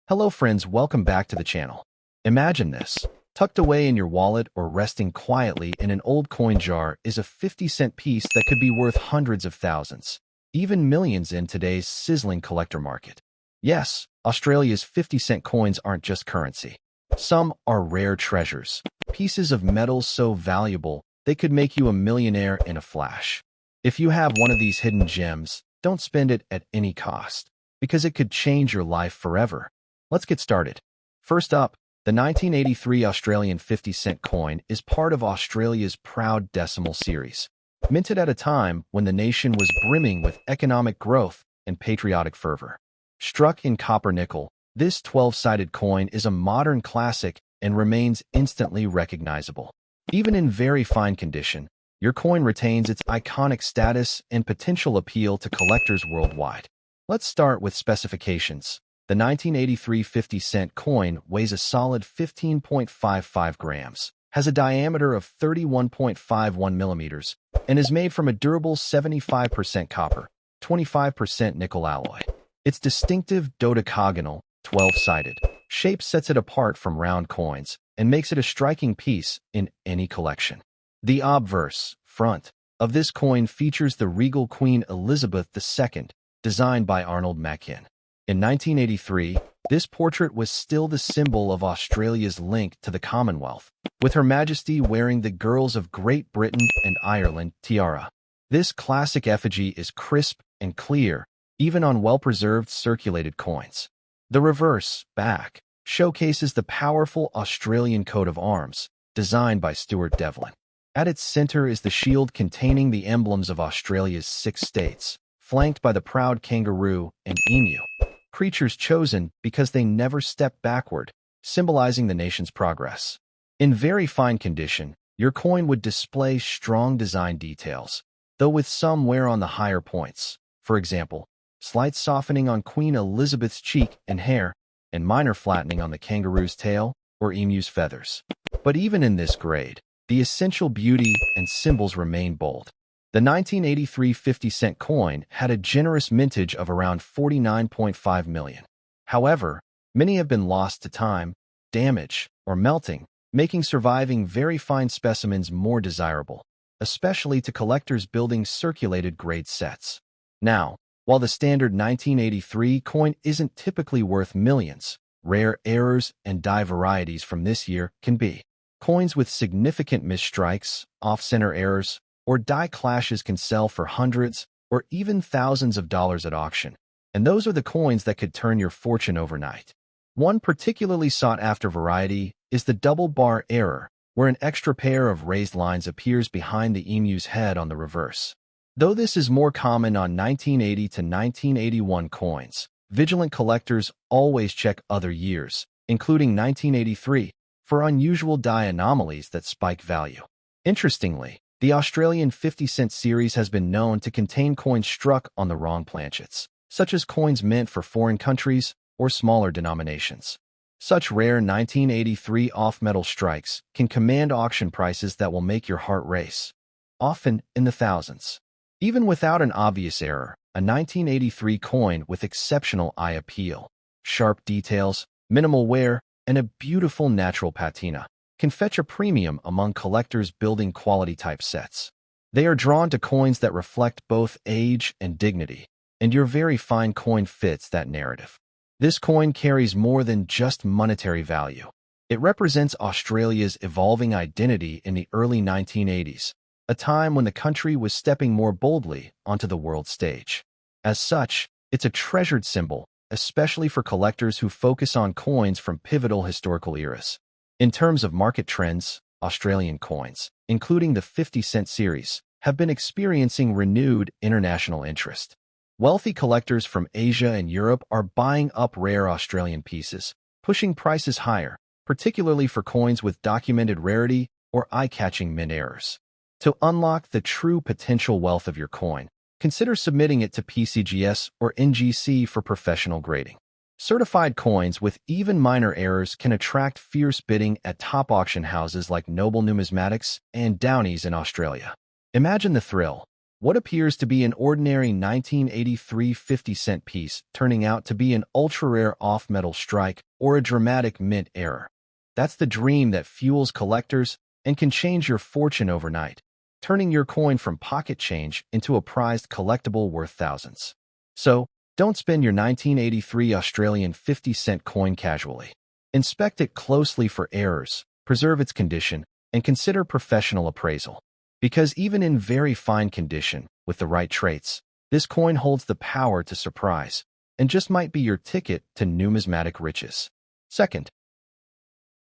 Hello friends, welcome back to the channel. Imagine this. Tucked away in your wallet or resting quietly in an old coin jar is a 50-cent piece that could be worth hundreds of thousands, even millions in today's sizzling collector market. Yes, Australia's 50-cent coins aren't just currency. Some are rare treasures, pieces of metal so valuable they could make you a millionaire in a flash. If you have one of these hidden gems, don't spend it at any cost, because it could change your life forever. Let's get started. First up, the 1983 Australian 50-cent coin is part of Australia's proud decimal series, minted at a time when the nation was brimming with economic growth and patriotic fervor. Struck in copper-nickel, this 12-sided coin is a modern classic and remains instantly recognizable. Even in very fine condition, your coin retains its iconic status and potential appeal to collectors worldwide. Let's start with specifications. The 1983 50-cent coin weighs a solid 15.55 grams, has a diameter of 31.51 millimeters, and is made from a durable 75% copper, 25% nickel alloy. Its distinctive dodecagonal, 12-sided shape sets it apart from round coins and makes it a striking piece in any collection. The obverse, front, of this coin features the regal Queen Elizabeth II, designed by Arnold Machin. In 1983, this portrait was still the symbol of Australia's link to the Commonwealth, with Her Majesty wearing the Girls of Great Britain and Ireland tiara. This classic effigy is crisp and clear, even on well-preserved circulated coins. The reverse, back, showcases the powerful Australian coat of arms, designed by Stuart Devlin. At its center is the shield containing the emblems of Australia's 6 states, flanked by the proud kangaroo and emu, creatures chosen because they never step backward, symbolizing the nation's progress. In very fine condition, your coin would display strong design details, though with some wear on the higher points. For example, slight softening on Queen Elizabeth's cheek and hair, and minor flattening on the kangaroo's tail or emu's feathers. But even in this grade, the essential beauty and symbols remain bold. The 1983 50-cent coin had a generous mintage of around 49.5 million. However, many have been lost to time, damage, or melting, making surviving very fine specimens more desirable, especially to collectors building circulated grade sets. Now, while the standard 1983 coin isn't typically worth millions, rare errors and die varieties from this year can be. Coins with significant misstrikes, off-center errors, or die clashes can sell for hundreds or even thousands of dollars at auction, and those are the coins that could turn your fortune overnight. One particularly sought-after variety is the double bar error, where an extra pair of raised lines appears behind the emu's head on the reverse. Though this is more common on 1980 to 1981 coins, vigilant collectors always check other years, including 1983, for unusual die anomalies that spike value. Interestingly, the Australian 50-cent series has been known to contain coins struck on the wrong planchets, such as coins meant for foreign countries or smaller denominations. Such rare 1983 off-metal strikes can command auction prices that will make your heart race, often in the thousands. Even without an obvious error, a 1983 coin with exceptional eye appeal, sharp details, minimal wear, and a beautiful natural patina can fetch a premium among collectors building quality-type sets. They are drawn to coins that reflect both age and dignity, and your very fine coin fits that narrative. This coin carries more than just monetary value. It represents Australia's evolving identity in the early 1980s, a time when the country was stepping more boldly onto the world stage. As such, it's a treasured symbol, especially for collectors who focus on coins from pivotal historical eras. In terms of market trends, Australian coins, including the 50-cent series, have been experiencing renewed international interest. Wealthy collectors from Asia and Europe are buying up rare Australian pieces, pushing prices higher, particularly for coins with documented rarity or eye-catching mint errors. To unlock the true potential wealth of your coin, consider submitting it to PCGS or NGC for professional grading. Certified coins with even minor errors can attract fierce bidding at top auction houses like Noble Numismatics and Downey's in Australia. Imagine the thrill. What appears to be an ordinary 1983 50-cent piece turning out to be an ultra-rare off-metal strike or a dramatic mint error. That's the dream that fuels collectors and can change your fortune overnight, turning your coin from pocket change into a prized collectible worth thousands. So, don't spend your 1983 Australian 50-cent coin casually. Inspect it closely for errors, preserve its condition, and consider professional appraisal. Because even in very fine condition, with the right traits, this coin holds the power to surprise, and just might be your ticket to numismatic riches. Second,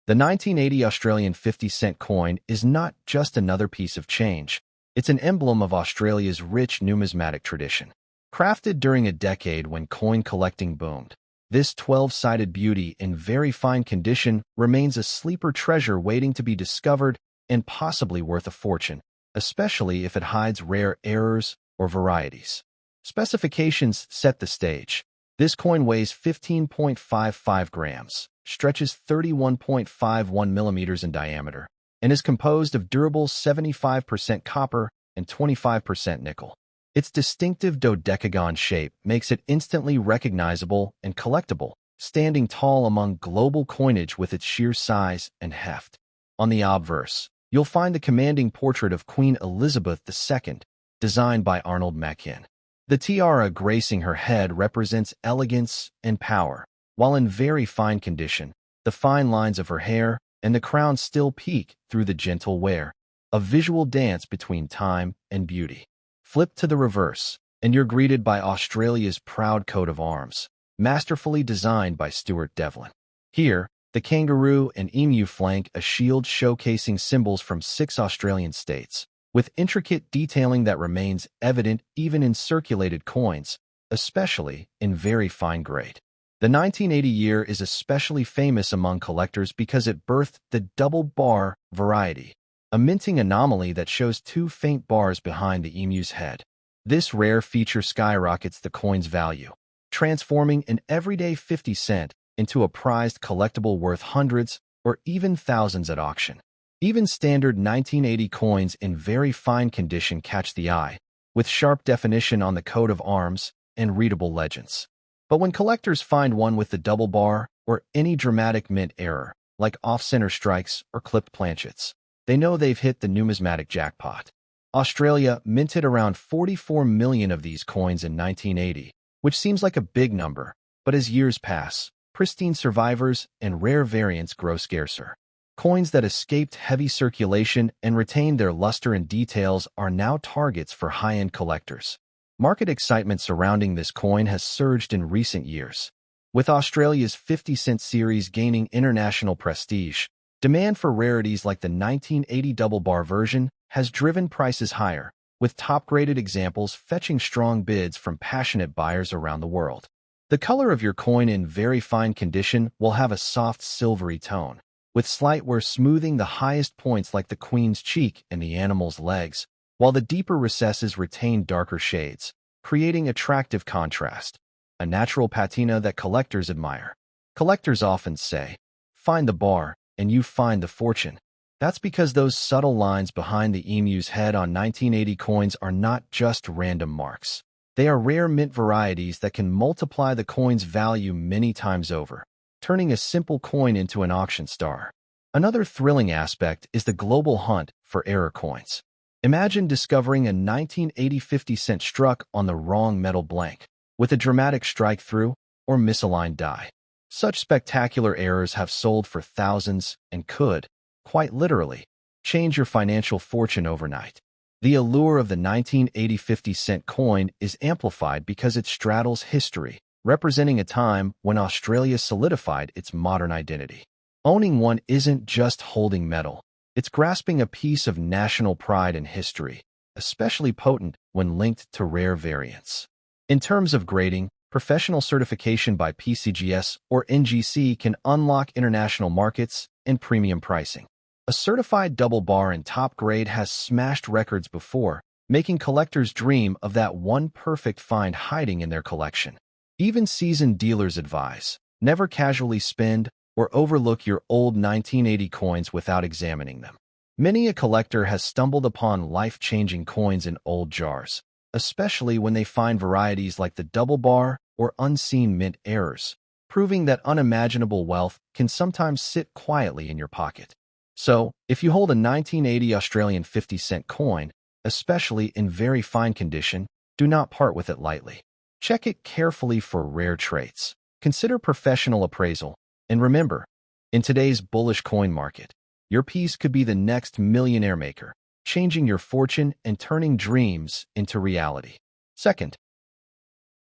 the 1980 Australian 50-cent coin is not just another piece of change. It's an emblem of Australia's rich numismatic tradition. Crafted during a decade when coin collecting boomed, this 12-sided beauty in very fine condition remains a sleeper treasure waiting to be discovered and possibly worth a fortune, especially if it hides rare errors or varieties. Specifications set the stage. This coin weighs 15.55 grams, stretches 31.51 millimeters in diameter, and is composed of durable 75% copper and 25% nickel. Its distinctive dodecagon shape makes it instantly recognizable and collectible, standing tall among global coinage with its sheer size and heft. On the obverse, you'll find the commanding portrait of Queen Elizabeth II, designed by Arnold Machin. The tiara gracing her head represents elegance and power, while in very fine condition, the fine lines of her hair and the crown still peek through the gentle wear, a visual dance between time and beauty. Flip to the reverse, and you're greeted by Australia's proud coat of arms, masterfully designed by Stuart Devlin. Here, the kangaroo and emu flank a shield showcasing symbols from 6 Australian states, with intricate detailing that remains evident even in circulated coins, especially in very fine grade. The 1980 year is especially famous among collectors because it birthed the double bar variety, a minting anomaly that shows 2 faint bars behind the emu's head. This rare feature skyrockets the coin's value, transforming an everyday 50 cent into a prized collectible worth hundreds or even thousands at auction. Even standard 1980 coins in very fine condition catch the eye, with sharp definition on the coat of arms and readable legends. But when collectors find one with the double bar or any dramatic mint error, like off-center strikes or clipped planchets, they know they've hit the numismatic jackpot. Australia minted around 44 million of these coins in 1980, which seems like a big number, but as years pass, pristine survivors and rare variants grow scarcer. Coins that escaped heavy circulation and retained their luster and details are now targets for high-end collectors. Market excitement surrounding this coin has surged in recent years. With Australia's 50-cent series gaining international prestige, demand for rarities like the 1980 double bar version has driven prices higher, with top-graded examples fetching strong bids from passionate buyers around the world. The color of your coin in very fine condition will have a soft silvery tone, with slight wear smoothing the highest points like the queen's cheek and the animal's legs, while the deeper recesses retain darker shades, creating attractive contrast, a natural patina that collectors admire. Collectors often say, "Find the bar, and you find the fortune." That's because those subtle lines behind the emu's head on 1980 coins are not just random marks. They are rare mint varieties that can multiply the coin's value many times over, turning a simple coin into an auction star. Another thrilling aspect is the global hunt for error coins. Imagine discovering a 1980 50-cent struck on the wrong metal blank, with a dramatic strike-through or misaligned die. Such spectacular errors have sold for thousands and could, quite literally, change your financial fortune overnight. The allure of the 1980 50-cent coin is amplified because it straddles history, representing a time when Australia solidified its modern identity. Owning one isn't just holding metal, it's grasping a piece of national pride and history, especially potent when linked to rare variants. In terms of grading, professional certification by PCGS or NGC can unlock international markets and premium pricing. A certified double bar in top grade has smashed records before, making collectors dream of that one perfect find hiding in their collection. Even seasoned dealers advise, never casually spend or overlook your old 1980 coins without examining them. Many a collector has stumbled upon life-changing coins in old jars, especially when they find varieties like the double bar or unseen mint errors, proving that unimaginable wealth can sometimes sit quietly in your pocket. So, if you hold a 1980 Australian 50-cent coin, especially in very fine condition, do not part with it lightly. Check it carefully for rare traits. Consider professional appraisal. And remember, in today's bullish coin market, your piece could be the next millionaire maker, changing your fortune and turning dreams into reality. Second,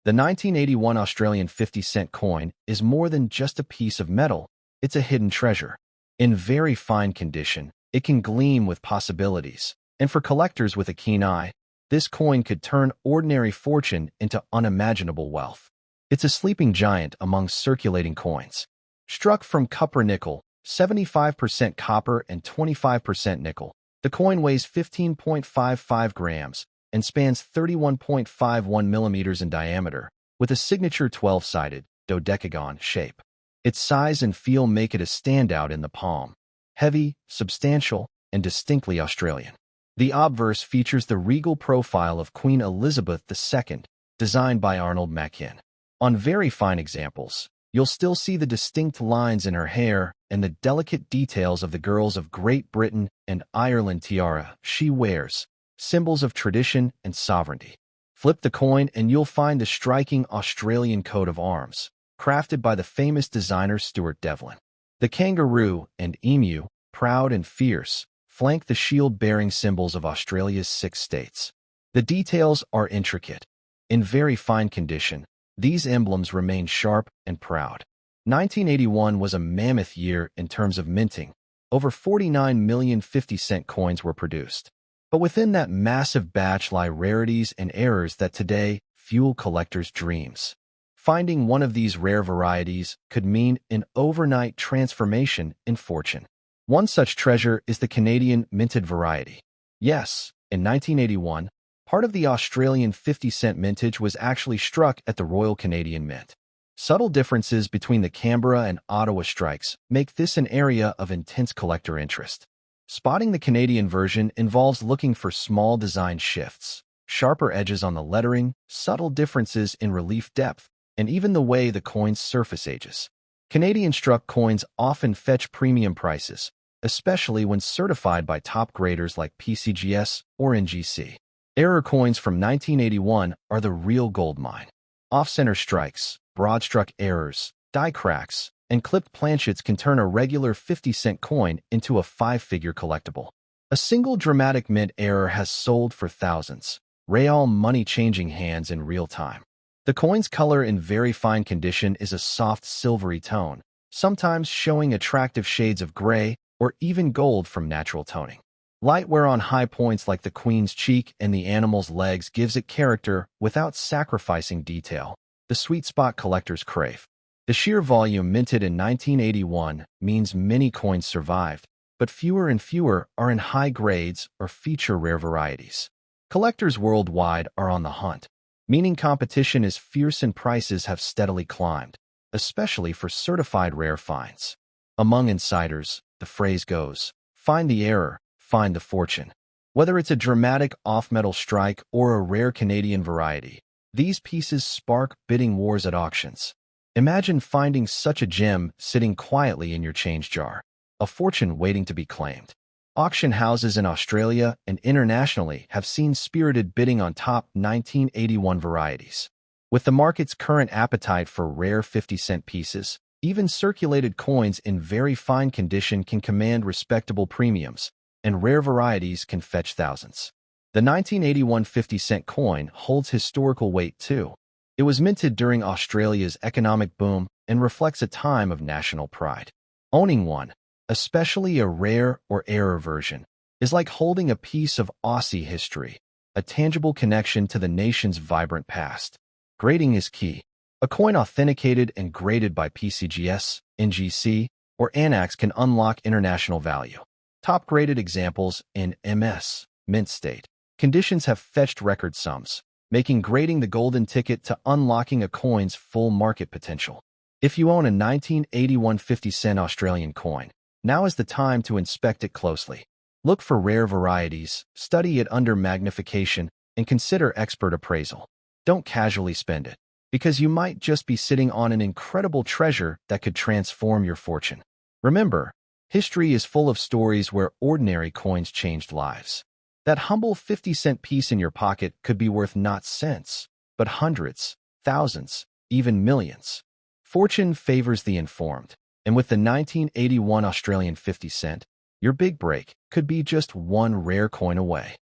the 1981 Australian 50-cent coin is more than just a piece of metal, it's a hidden treasure. In very fine condition, it can gleam with possibilities, and for collectors with a keen eye, this coin could turn ordinary fortune into unimaginable wealth. It's a sleeping giant among circulating coins. Struck from copper nickel, 75% copper and 25% nickel, the coin weighs 15.55 grams and spans 31.51 millimeters in diameter, with a signature 12-sided, dodecagon shape. Its size and feel make it a standout in the palm. Heavy, substantial, and distinctly Australian. The obverse features the regal profile of Queen Elizabeth II, designed by Arnold Machin. On very fine examples, you'll still see the distinct lines in her hair and the delicate details of the girls of Great Britain and Ireland tiara she wears, symbols of tradition and sovereignty. Flip the coin and you'll find the striking Australian coat of arms, crafted by the famous designer Stuart Devlin. The kangaroo and emu, proud and fierce, flank the shield-bearing symbols of Australia's 6 states. The details are intricate. In very fine condition, these emblems remain sharp and proud. 1981 was a mammoth year in terms of minting. Over 49 million 50-cent coins were produced. But within that massive batch lie rarities and errors that today fuel collectors' dreams. Finding one of these rare varieties could mean an overnight transformation in fortune. One such treasure is the Canadian minted variety. Yes, in 1981, part of the Australian 50-cent mintage was actually struck at the Royal Canadian Mint. Subtle differences between the Canberra and Ottawa strikes make this an area of intense collector interest. Spotting the Canadian version involves looking for small design shifts, sharper edges on the lettering, subtle differences in relief depth, and even the way the coin's surface ages. Canadian struck coins often fetch premium prices, especially when certified by top graders like PCGS or NGC. Error coins from 1981 are the real gold mine. Off-center strikes, broad-struck errors, die cracks, and clipped planchets can turn a regular 50-cent coin into a 5-figure collectible. A single dramatic mint error has sold for thousands, real money changing hands in real time. The coin's color in very fine condition is a soft silvery tone, sometimes showing attractive shades of gray or even gold from natural toning. Light wear on high points like the queen's cheek and the animal's legs gives it character without sacrificing detail, the sweet spot collectors crave. The sheer volume minted in 1981 means many coins survived, but fewer and fewer are in high grades or feature rare varieties. Collectors worldwide are on the hunt, meaning competition is fierce and prices have steadily climbed, especially for certified rare finds. Among insiders, the phrase goes, "Find the error, find the fortune." Whether it's a dramatic off-metal strike or a rare Canadian variety, these pieces spark bidding wars at auctions. Imagine finding such a gem sitting quietly in your change jar, a fortune waiting to be claimed. Auction houses in Australia and internationally have seen spirited bidding on top 1981 varieties. With the market's current appetite for rare 50-cent pieces, even circulated coins in very fine condition can command respectable premiums, and rare varieties can fetch thousands. The 1981 50-cent coin holds historical weight too. It was minted during Australia's economic boom and reflects a time of national pride. Owning one, especially a rare or error version, is like holding a piece of Aussie history, a tangible connection to the nation's vibrant past. Grading is key. A coin authenticated and graded by PCGS, NGC, or ANAX can unlock international value. Top-graded examples in MS, mint state, conditions have fetched record sums, making grading the golden ticket to unlocking a coin's full market potential. If you own a 1981 50-cent Australian coin, now is the time to inspect it closely. Look for rare varieties, study it under magnification, and consider expert appraisal. Don't casually spend it, because you might just be sitting on an incredible treasure that could transform your fortune. Remember, history is full of stories where ordinary coins changed lives. That humble 50-cent piece in your pocket could be worth not cents, but hundreds, thousands, even millions. Fortune favors the informed, and with the 1981 Australian 50 cent, your big break could be just one rare coin away.